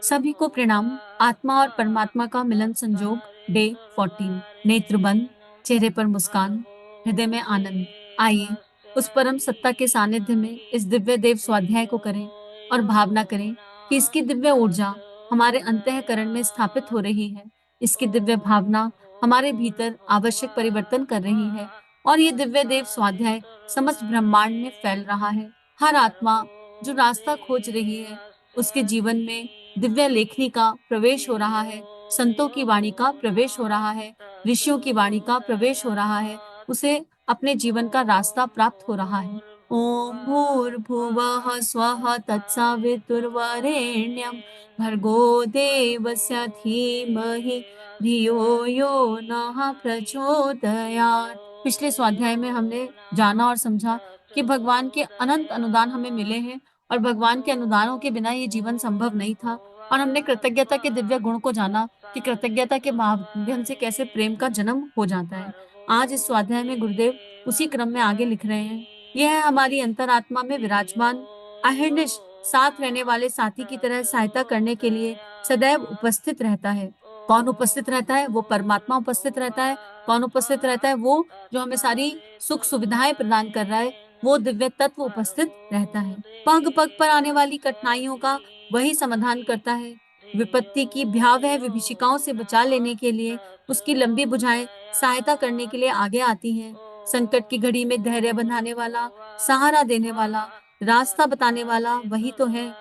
सभी को प्रणाम। आत्मा और परमात्मा का मिलन संजोग, डे 14। नेत्र बंद, चेहरे पर मुस्कान, हृदय में आनंद। आइए उस परम सत्ता के सानिध्य में इस दिव्य देव स्वाध्याय को करें और भावना करें कि इसकी दिव्य ऊर्जा हमारे अंतःकरण में स्थापित हो रही है। इसकी दिव्य भावना हमारे भीतर आवश्यक परिवर्तन कर रही है और ये दिव्य देव स्वाध्याय समस्त ब्रह्मांड में फैल रहा है। हर आत्मा जो रास्ता खोज रही है, उसके जीवन में दिव्य लेखनी का प्रवेश हो रहा है, संतों की वाणी का प्रवेश हो रहा है, ऋषियों की वाणी का प्रवेश हो रहा है। उसे अपने जीवन का रास्ता प्राप्त हो रहा है। ओम भूर्भुवः स्वः तत्सवितुर्वरेण्यं भर्गो देवस्य धीमहि धियो यो नः प्रचोदयात्। पिछले स्वाध्याय में हमने जाना और समझा कि भगवान के अनंत अनुदान हमें मिले हैं और भगवान के अनुदानों के बिना ये जीवन संभव नहीं था। और हमने कृतज्ञता के दिव्य गुण को जाना कि कृतज्ञता के माध्यम से कैसे प्रेम का जन्म हो जाता है। आज इस स्वाध्याय में गुरुदेव उसी क्रम में आगे लिख रहे हैं। यह हमारी अंतरात्मा में विराजमान अहिर्निश साथ रहने वाले साथी की तरह सहायता करने के लिए सदैव उपस्थित रहता है। कौन उपस्थित रहता है? वो परमात्मा उपस्थित रहता है। कौन उपस्थित रहता है? वो जो हमें सारी सुख सुविधाएं प्रदान कर रहा है, वो दिव्य तत्व उपस्थित रहता है। पग पग पर आने वाली कठिनाइयों का वही समाधान करता है। विपत्ति की भयावह विभीषिकाओं से बचा लेने के लिए उसकी लंबी भुजाएं सहायता करने के लिए आगे आती हैं। संकट की घड़ी में धैर्य बंधाने वाला, सहारा देने वाला, रास्ता बताने वाला वही तो है।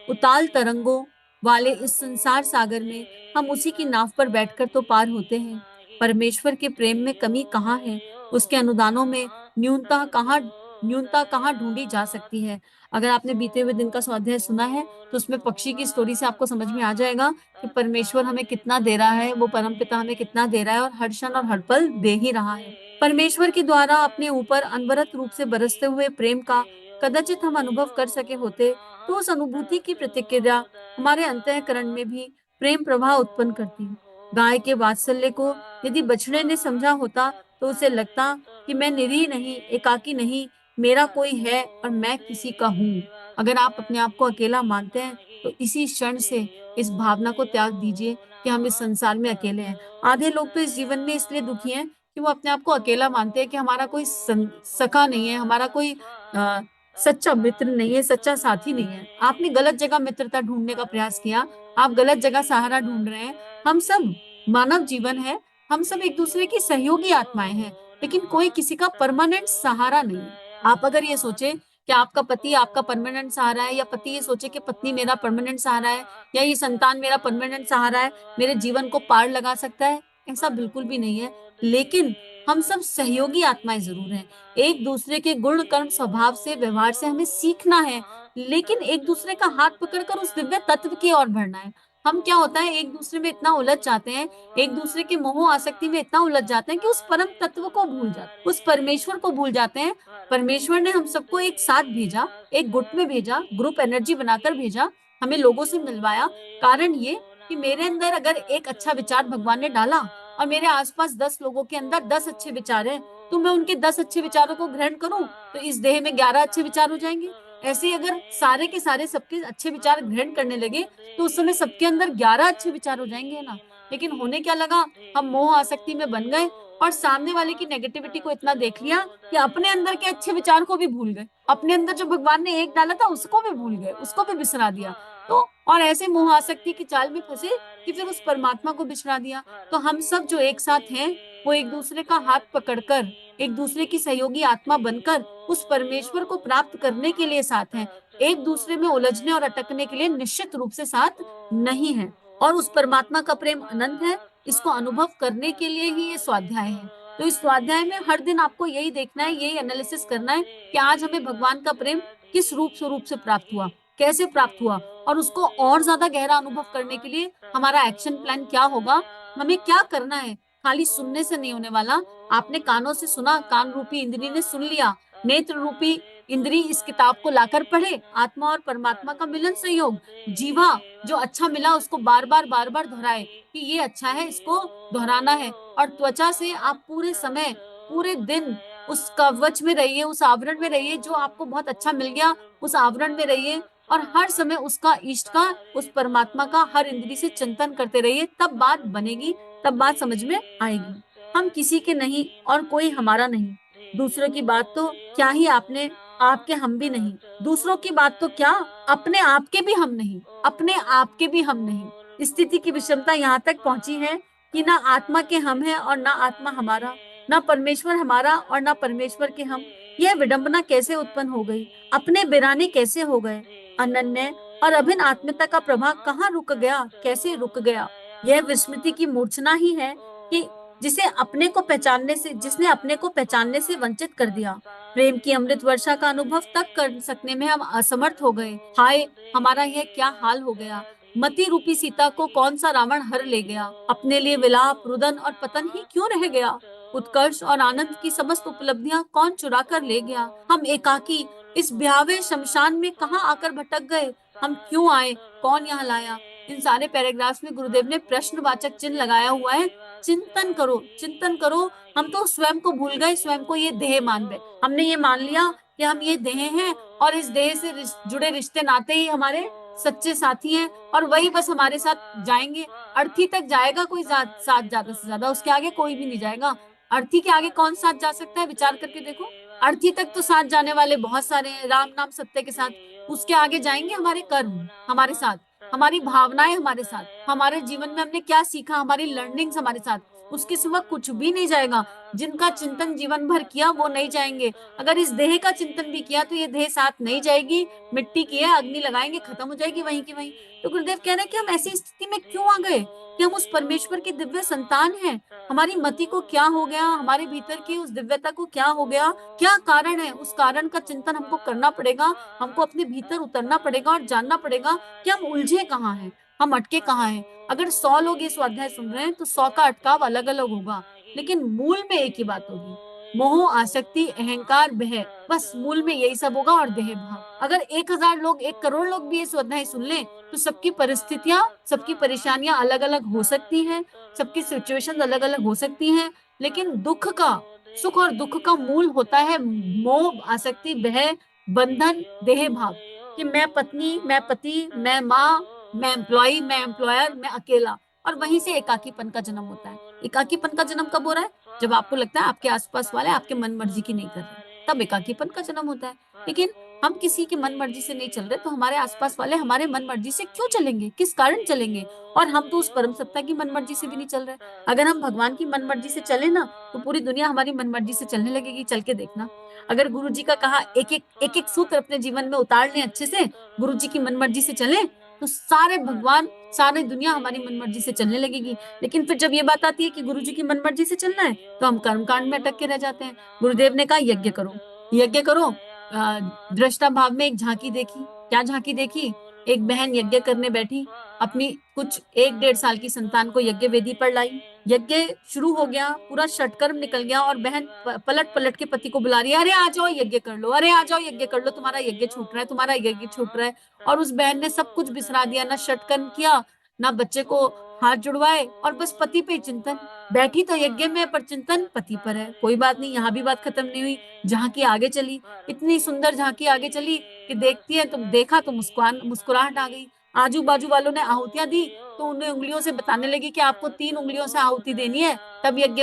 उताल तरंगों वाले इस संसार सागर में हम उसी की नाव पर बैठकर तो पार होते हैं। परमेश्वर के प्रेम में कमी कहाँ है? उसके अनुदानों में न्यूनता कहाँ ढूंढी जा सकती है? अगर आपने बीते हुए दिन का स्वाध्याय सुना है तो उसमें पक्षी की स्टोरी से आपको समझ में आ जाएगा कि परमेश्वर हमें कितना दे रहा है, वो परमपिता हमें कितना दे रहा है और हर क्षण और हर पल दे ही रहा है। परमेश्वर के द्वारा अपने ऊपर अनवरत रूप से बरसते हुए प्रेम का कदाचित हम अनुभव कर सके होते तो उस अनुभूति की प्रतिक्रिया हमारे अंतःकरण में भी प्रेम प्रवाह उत्पन्न करती। गाय के वात्सल्य को यदि बछड़े ने समझा होता तो उसे लगता कि मैं निरीह नहीं, एकाकी नहीं, मेरा कोई है और मैं किसी का हूँ। अगर आप अपने आप को अकेला मानते हैं तो इसी क्षण से इस भावना को त्याग दीजिए कि हम इस संसार में अकेले हैं। आधे लोग तो इस जीवन में इसलिए दुखी हैं कि वो अपने आप को अकेला मानते हैं कि हमारा कोई सखा नहीं है, हमारा कोई अ, सच्चा मित्र नहीं है, सच्चा साथी नहीं है। आपने गलत जगह मित्रता ढूंढने का प्रयास किया, आप गलत जगह सहारा ढूंढ रहे हैं। हम सब मानव जीवन है, हम सब एक दूसरे की सहयोगी आत्माएं हैं, लेकिन कोई किसी का परमानेंट सहारा नहीं है। आप अगर ये सोचे कि आपका पति आपका परमानेंट सहारा है, या पति ये सोचे कि पत्नी मेरा परमानेंट सहारा है, या ये संतान मेरा परमानेंट सहारा है, मेरे जीवन को पार लगा सकता है, ऐसा बिल्कुल भी नहीं है। लेकिन हम सब सहयोगी आत्माएं जरूर हैं। एक दूसरे के गुण कर्म स्वभाव से व्यवहार से हमें सीखना है, लेकिन एक दूसरे का हाथ पकड़कर उस दिव्य तत्व की ओर बढ़ना है। हम क्या होता है, एक दूसरे में इतना उलझ जाते हैं, एक दूसरे के मोह आसक्ति में इतना उलझ जाते हैं कि उस परम तत्व को भूल जाते हैं, उस परमेश्वर को भूल जाते हैं। परमेश्वर ने हम सबको एक साथ भेजा, एक गुट में भेजा, ग्रुप एनर्जी बनाकर भेजा, हमें लोगों से मिलवाया। कारण ये कि मेरे अंदर अगर एक अच्छा विचार भगवान ने डाला और मेरे आसपास 10 लोगों के अंदर 10 अच्छे विचार हैं, तो मैं उनके 10 अच्छे विचारों को ग्रहण करूं तो इस देह में 11 अच्छे विचार हो जाएंगे। ऐसे ही अगर सारे के सारे सबके अच्छे विचार ग्रहण करने लगे तो उस समय सबके अंदर 11 अच्छे विचार हो जाएंगे, है ना। लेकिन होने क्या लगा, हम मोह आसक्ति में बन गए और सामने वाले की नेगेटिविटी को इतना देख लिया कि अपने अंदर के अच्छे विचार को भी भूल गए। अपने अंदर जो भगवान ने एक डाला था उसको भी भूल गए, उसको भी बिसरा दिया। तो और ऐसे मोह आसक्ति की चाल में फंसे कि फिर उस परमात्मा को बिसरा दिया। तो हम सब जो एक साथ हैं, वो एक दूसरे का हाथ पकड़कर, एक दूसरे की सहयोगी आत्मा बनकर उस परमेश्वर को प्राप्त करने के लिए साथ हैं। एक दूसरे में उलझने और अटकने के लिए निश्चित रूप से साथ नहीं है। और उस परमात्मा का प्रेम अनंत है, इसको अनुभव करने के लिए ही ये स्वाध्याय है। तो इस स्वाध्याय में हर दिन आपको यही देखना है, यही एनालिसिस करना है कि आज हमें भगवान का प्रेम किस रूप से प्राप्त हुआ, कैसे प्राप्त हुआ, और उसको और ज्यादा गहरा अनुभव करने के लिए हमारा एक्शन प्लान क्या होगा, हमें क्या करना है। खाली सुनने से नहीं होने वाला। आपने कानों से सुना, कान रूपी इंद्री ने सुन लिया, नेत्र रूपी इंद्री इस किताब को लाकर पढ़े। आत्मा और परमात्मा का मिलन संयोग, जीवा जो अच्छा मिला उसको बार बार दोहराए कि ये अच्छा है, इसको दोहराना है। और त्वचा से आप पूरे समय, पूरे दिन उस कवच में रहिए, उस आवरण में रहिए जो आपको बहुत अच्छा मिल गया, उस आवरण में रहिए। और हर समय उसका, इष्ट का, उस परमात्मा का हर इंद्री से चिंतन करते रहिए, तब बात बनेगी, तब बात समझ में आएगी। हम किसी के नहीं और कोई हमारा नहीं, दूसरों की बात तो क्या ही, आपने आपके हम भी नहीं, दूसरों की बात तो क्या, अपने आप के भी हम नहीं, अपने आप के भी हम नहीं। स्थिति की विषमता यहाँ तक पहुंची है कि ना आत्मा के हम है और ना आत्मा हमारा, ना परमेश्वर हमारा और ना परमेश्वर के हम। यह विडंबना कैसे उत्पन्न हो गई, अपने बिराने कैसे हो गए, अनन्य और अभिन्न आत्मीयता का प्रवाह कहाँ रुक गया, कैसे रुक गया। यह विस्मृति की मूर्छना ही है कि जिसे अपने को पहचानने से, जिसने अपने को पहचानने से वंचित कर दिया। प्रेम की अमृत वर्षा का अनुभव तक कर सकने में हम असमर्थ हो गए। हाय, हमारा यह क्या हाल हो गया। मति रूपी सीता को कौन सा रावण हर ले गया, अपने लिए विलाप, रुदन और पतन ही क्यों रह गया। उत्कर्ष और आनंद की समस्त उपलब्धियां कौन चुरा कर ले गया। हम एकाकी इस ब्यावे शमशान में कहाँ आकर भटक गए। हम क्यों आए, कौन यहाँ लाया। इन सारे पैराग्राफ्स में गुरुदेव ने प्रश्नवाचक चिन्ह लगाया हुआ है। चिंतन करो, चिंतन करो। हम तो स्वयं को भूल गए, स्वयं को ये देह मान गए। हमने ये मान लिया कि हम ये देह हैं और इस देह से जुड़े रिश्ते नाते ही हमारे सच्चे साथी हैं और वही बस हमारे साथ जाएंगे। अर्थी तक जाएगा कोई साथ, ज्यादा से ज्यादा, उसके आगे कोई भी नहीं जाएगा। अर्थी के आगे कौन साथ जा सकता है, विचार करके देखो। अर्थी तक तो साथ जाने वाले बहुत सारे हैं, राम नाम सत्य के साथ। उसके आगे जाएंगे हमारे कर्म हमारे साथ, हमारी भावनाएं हमारे साथ, हमारे जीवन में हमने क्या सीखा, हमारी लर्निंग्स हमारे साथ। उसके सिवा कुछ भी नहीं जाएगा। जिनका चिंतन जीवन भर किया वो नहीं जाएंगे। अगर इस देह का चिंतन भी किया तो ये देह साथ नहीं जाएगी। मिट्टी की है, अग्नि लगाएंगे, खत्म हो जाएगी वहीं की वहीं। तो गुरुदेव कह रहे हैं कि हम ऐसी स्थिति में क्यों आ गए कि हम उस परमेश्वर की दिव्य संतान हैं। हमारी मति को क्या हो गया, हमारे भीतर की उस दिव्यता को क्या हो गया, क्या कारण है। उस कारण का चिंतन हमको करना पड़ेगा। हमको अपने भीतर उतरना पड़ेगा और जानना पड़ेगा कि हम उलझे कहाँ हैं, हम अटके कहाँ हैं। अगर 100 लोग ये स्वाध्याय सुन रहे हैं तो 100 का अटकाव अलग अलग होगा, लेकिन मूल में एक ही बात होगी। मोह, आसक्ति, अहंकार, भय, बस मूल में यही सब होगा और देह भाव। अगर 1000 लोग, 1 करोड़ लोग भी ये स्वाध्याय सुन लें तो सबकी परिस्थितियां, सबकी परेशानियां अलग अलग हो सकती हैं, सबकी सिचुएशन अलग अलग हो सकती हैं, लेकिन दुख का, सुख और दुख का मूल होता है मोह, आसक्ति, भय, बंधन, देह भाव। कि मैं पत्नी, मैं पति, मैं माँ, मैं एम्प्लॉय, मैं एम्प्लॉयर, मैं अकेला। और वहीं से एकाकीपन का जन्म होता है। एकाकीपन का जन्म कब हो रहा है, जब आपको लगता है आपके आसपास वाले आपके मन मर्जी की नहीं कर रहे, तब एकाकीपन का जन्म होता है। लेकिन हम किसी की मन मर्जी से नहीं चल रहे तो हमारे आसपास वाले हमारे मन मर्जी से क्यों चलेंगे, किस कारण चलेंगे। और हम तो उस परम सत्ता की मन मर्जी से भी नहीं चल रहे। अगर हम भगवान की मन मर्जी से चले ना तो पूरी दुनिया हमारी मन मर्जी से चलने लगेगी। चल के देखना। अगर गुरु जी का कहा एक एक सूत्र अपने जीवन में उतार लें अच्छे से, गुरु जी की मन मर्जी से चले, तो सारे भगवान, सारी दुनिया हमारी मन मर्जी से चलने लगेगी। लेकिन फिर जब ये बात आती है कि गुरु जी की मन मर्जी से चलना है तो हम कर्मकांड में अटक के रह जाते हैं। गुरुदेव ने कहा यज्ञ करो, यज्ञ करो। दृष्टा भाव में एक झांकी देखी। क्या झांकी देखी, एक बहन यज्ञ करने बैठी, अपनी कुछ 1-1.5 साल की संतान को यज्ञ वेदी पर लाई। यज्ञ शुरू हो गया, पूरा षटकर्म निकल गया और बहन पलट पलट के पति को बुला रही है, अरे आ जाओ यज्ञ कर लो, अरे आ जाओ यज्ञ कर लो, तुम्हारा यज्ञ छूट रहा है, तुम्हारा यज्ञ छूट रहा है। और उस बहन ने सब कुछ बिसरा दिया, ना षटकर्म किया, ना बच्चे को हाथ जुड़वाए, और बस पति पे चिंतन। बैठी तो यज्ञ में पर चिंतन पति पर है। कोई बात नहीं, यहाँ भी बात खत्म नहीं हुई। झांकी आगे चली, इतनी सुंदर झांकी आगे चली कि देखती है, तुम देखा तो मुस्कुराहट आ गई। आजू बाजू वालों ने आहुतियां दी तो उन्हें उंगलियों से बताने लगी कि आपको 3 उंगलियों से आहुति देनी है, तब यज्ञ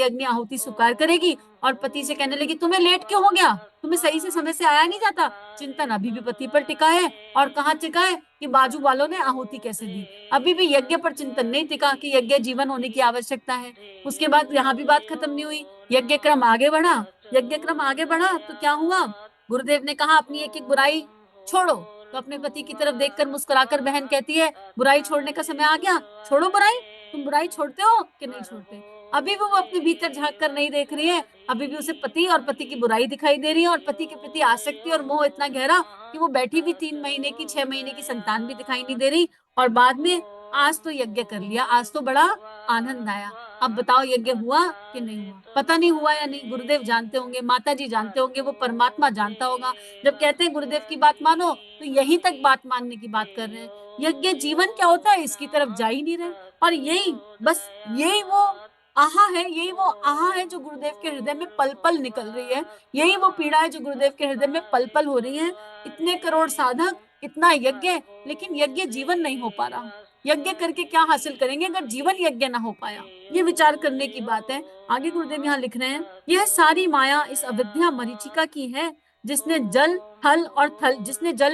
अग्नि आहुति स्वीकार करेगी। और पति से कहने लगी, तुम्हें लेट क्यों हो गया, तुम्हें सही से समय से आया नहीं जाता। चिंतन अभी भी पति पर टिका है। और कहाँ टिका है कि बाजू वालों ने आहुति कैसे दी। अभी भी यज्ञ पर चिंतन नहीं टिका कि यज्ञ जीवन होने की आवश्यकता है। उसके बाद यहाँ भी बात खत्म नहीं हुई, यज्ञ क्रम आगे बढ़ा। यज्ञ क्रम आगे बढ़ा तो क्या हुआ, गुरुदेव ने कहा अपनी एक एक बुराई छोड़ो। तो अपने पति की तरफ देखकर मुस्कुराकर बहन कहती है, बुराई छोड़ने का समय आ गया, छोड़ो बुराई। तुम बुराई छोड़ते हो कि नहीं छोड़ते। अभी भी वो अपने भीतर झांक कर नहीं देख रही है। अभी भी उसे पति और पति की बुराई दिखाई दे रही है, और पति के प्रति आसक्ति और मोह इतना गहरा कि वो बैठी भी 3 महीने की, 6 महीने की संतान भी दिखाई नहीं दे रही। और बाद में आज तो यज्ञ कर लिया, आज तो बड़ा आनंद आया। अब बताओ यज्ञ हुआ कि नहीं हुआ, पता नहीं हुआ या नहीं। गुरुदेव जानते होंगे, माता जी जानते होंगे, वो परमात्मा जानता होगा। जब कहते हैं गुरुदेव की बात मानो तो यहीं तक बात मानने की बात कर रहे हैं। यज्ञ जीवन क्या होता है इसकी तरफ जा ही नहीं रहे। और यही बस, यही वो आहा है, यही वो आहा है जो गुरुदेव के हृदय में पल पल निकल रही है। यही वो पीड़ा है जो गुरुदेव के हृदय में पल पल हो रही है। इतने करोड़ साधक इतना यज्ञ, लेकिन यज्ञ जीवन नहीं हो पा रहा। यज्ञ करके क्या हासिल करेंगे अगर जीवन यज्ञ ना हो पाया? ये विचार करने की बात है। आगे गुरुदेव यहाँ लिख रहे हैं, यह सारी माया इस अविद्या मरीचिका की है, जिसने जल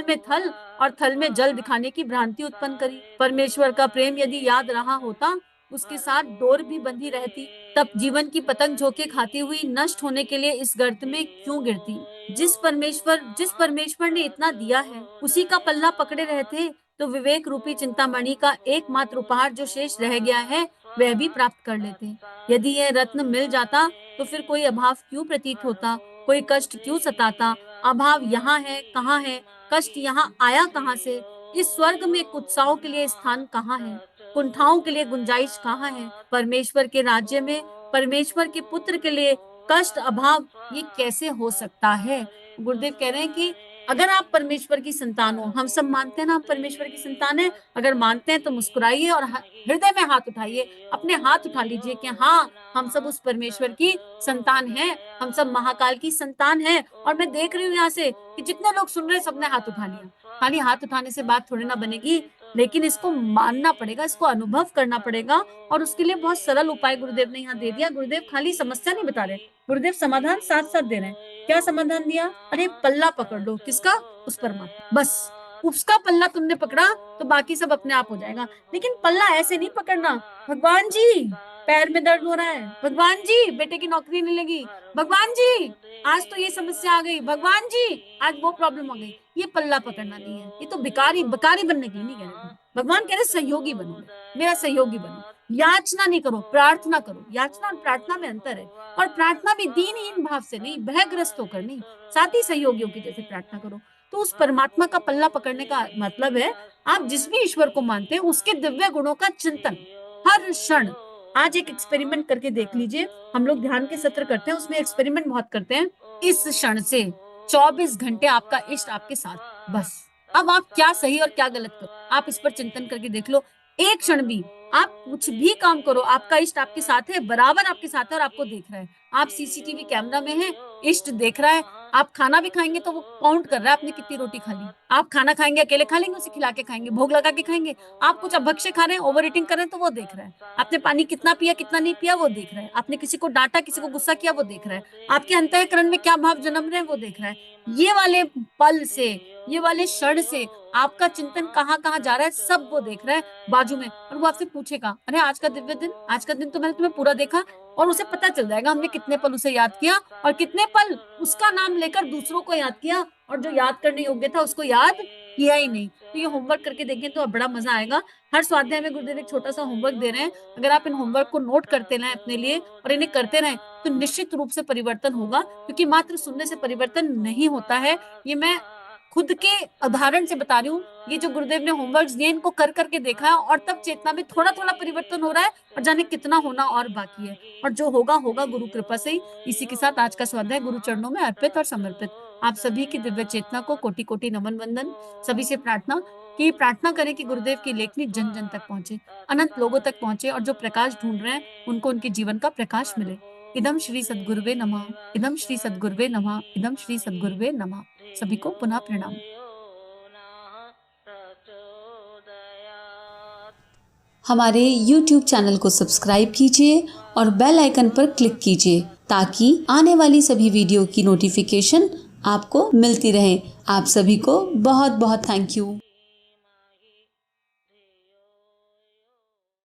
में थल और थल में जल दिखाने की भ्रांति उत्पन्न करी। परमेश्वर का प्रेम यदि याद रहा होता, उसके साथ डोर भी बंधी रहती, तब जीवन की पतंग झोंके खाती हुई नष्ट होने के लिए इस गर्त में क्यों गिरती? जिस परमेश्वर ने इतना दिया है, उसी का पल्ला पकड़े रहते तो विवेक रूपी चिंतामणि का एकमात्र उपहार जो शेष रह गया है, वह भी प्राप्त कर लेते। यदि यह रत्न मिल जाता तो फिर कोई अभाव क्यों प्रतीत होता, कोई कष्ट क्यों सताता? अभाव यहाँ है, कहाँ है? कष्ट यहाँ आया कहाँ से? इस स्वर्ग में कुत्साओं के लिए स्थान कहाँ है? कुंठाओं के लिए गुंजाइश कहाँ है? परमेश्वर के राज्य में परमेश्वर के पुत्र के लिए कष्ट, अभाव, ये कैसे हो सकता है? गुरुदेव कह रहे हैं कि अगर आप परमेश्वर की संतान हो, हम सब मानते हैं ना हम परमेश्वर की संतान है, अगर मानते हैं तो मुस्कुराइए और हृदय में हाथ उठाइए, अपने हाथ उठा लीजिए कि हाँ, हम सब उस परमेश्वर की संतान हैं, हम सब महाकाल की संतान हैं। और मैं देख रही हूँ यहाँ से कि जितने लोग सुन रहे हैं सबने हाथ उठा लिया। खाली हाथ उठाने से बात थोड़ी ना बनेगी, लेकिन इसको मानना पड़ेगा, इसको अनुभव करना पड़ेगा, और उसके लिए बहुत सरल उपाय गुरुदेव ने यहाँ दे दिया। गुरुदेव खाली समस्या नहीं बता रहे, गुरुदेव समाधान साथ साथ दे रहे हैं। क्या समाधान दिया? अरे पल्ला पकड़ लो, किसका? उस परमात्मा। बस उसका पल्ला तुमने पकड़ा तो बाकी सब अपने आप हो जाएगा। लेकिन पल्ला ऐसे नहीं पकड़ना, भगवान जी पैर में दर्द हो रहा है, भगवान जी बेटे की नौकरी नहीं लगी, भगवान जी आज तो ये समस्या आ गई, भगवान जी आज वो प्रॉब्लम आ गई। ये पल्ला पकड़ना नहीं है, ये तो भिखारी बनने के लिए नहीं कह रहे। भगवान कह रहे सहयोगी बनो, मेरा सहयोगी बनो। याचना नहीं करो, प्रार्थना करो। याचना और प्रार्थना में अंतर है, और प्रार्थना भी दीनहीन भाव से नहीं, भयग्रस्त होकर नहीं, साथ ही सहयोगियों की जैसे प्रार्थना करो। तो उस परमात्मा का पल्ला पकड़ने का मतलब है आप जिस भी ईश्वर को मानते हैं उसके दिव्य गुणों का चिंतन हर क्षण। आज एक एक्सपेरिमेंट करके देख लीजिए, हम लोग ध्यान के सत्र करते हैं, उसमें एक्सपेरिमेंट बहुत करते हैं। इस क्षण से 24 घंटे आपका इष्ट आपके साथ, बस। अब आप क्या सही और क्या गलत करो, आप इस पर चिंतन करके देख लो। एक क्षण भी आप कुछ भी काम करो, आपका इष्ट आपके साथ है, बराबर आपके साथ है और आपको देख रहा है। आप सीसीटीवी कैमरा में हैं, इष्ट देख रहा है। आप खाना भी खाएंगे तो वो काउंट कर रहा है आपने कितनी रोटी खा ली। आप खाना खाएंगे, अकेले खा लेंगे, उसे खिला के खाएंगे, भोग लगा के खाएंगे। आप कुछ अभक्ष्य खा रहे हैं, ओवर ईटिंग कर रहे हैं, तो वो देख रहा है। आपने पानी कितना पिया कितना नहीं पिया वो देख रहा है। आपने किसी को डांटा, किसी को गुस्सा किया, वो देख रहा है। आपके अंतःकरण में क्या भाव जन्म रहे हैं वो देख रहा है। ये वाले पल से, ये वाले क्षण से आपका चिंतन कहाँ कहाँ जा रहा है सब वो देख रहा है बाजू में। और वो आपसे पूछेगा, अरे आज का दिव्य दिन, आज का दिन तो मैंने तुम्हें पूरा देखा। और उसे पता चल जाएगा हमने कितने पल उसे याद किया और कितने पल उसका नाम लेकर दूसरों को याद किया, और जो याद करने योग्य था उसको याद किया ही नहीं। तो ये होमवर्क करके देखें तो बड़ा मजा आएगा। हर स्वाध्याय में गुरुदेव एक छोटा सा होमवर्क दे रहे हैं। अगर आप इन होमवर्क को नोट करते रहें अपने लिए और इन्हें करते रहें तो निश्चित रूप से परिवर्तन होगा, क्योंकि मात्र सुनने से परिवर्तन नहीं होता है। ये मैं खुद के उदाहरण से बता रही हूँ। ये जो गुरुदेव ने होमवर्क दिए इनको कर करके देखा है, और तब चेतना में थोड़ा थोड़ा परिवर्तन हो रहा है, और जाने कितना होना और बाकी है। और जो होगा होगा गुरु कृपा से ही। इसी के साथ आज का स्वाध्याय गुरु चरणों में अर्पित और समर्पित। आप सभी की दिव्य चेतना को कोटि कोटि नमन वंदन। सभी से प्रार्थना करें कि गुरुदेव की लेखनी जन जन तक पहुंचे, अनंत लोगों तक पहुंचे, और जो प्रकाश ढूंढ रहे हैं उनको उनके जीवन का प्रकाश मिले। इदम श्री सद्गुरुवे नमः, इदम श्री सद्गुरुवे नमः, इदम श्री सद्गुरुवे नमः। सभी को पुनः प्रणाम। हमारे YouTube चैनल को सब्सक्राइब कीजिए और बेल आइकन पर क्लिक कीजिए ताकि आने वाली सभी वीडियो की नोटिफिकेशन आपको मिलती रहे। आप सभी को बहुत बहुत थैंक यू।